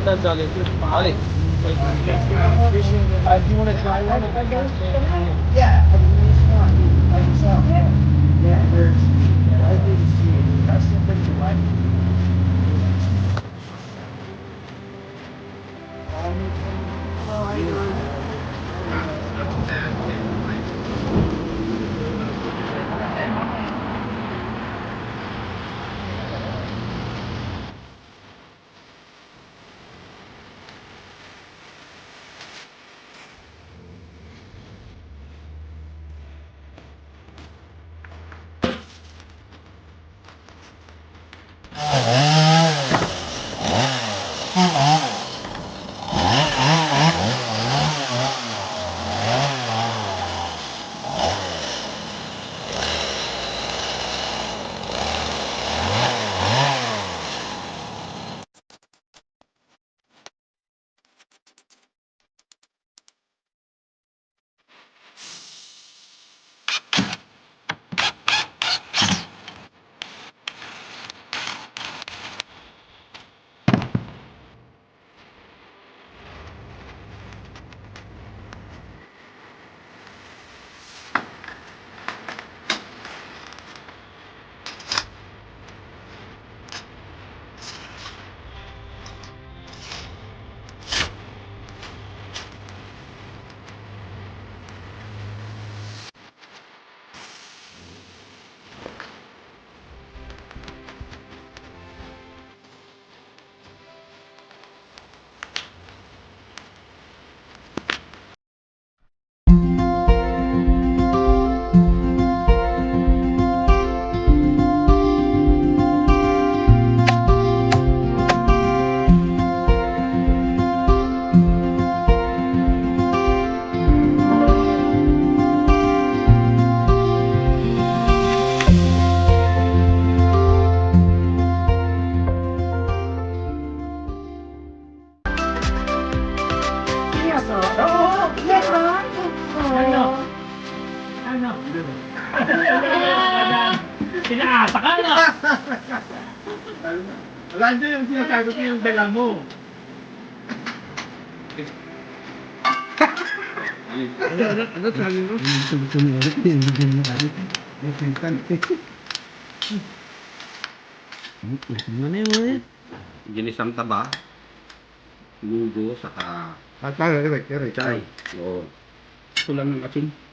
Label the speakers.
Speaker 1: Ali.
Speaker 2: Do you want to try one? Yeah. Yeah, there's. I didn't see it. That's the thing you like.
Speaker 1: Pinaasa ka na!
Speaker 2: Randy, yung sinasabi ko yung dala mo. Ano sabi mo? Ano yun?
Speaker 1: Ginisang taba. Munggo, saka
Speaker 2: At tayo, Eric.
Speaker 1: chay. Oo.
Speaker 2: Ito lang ng asin.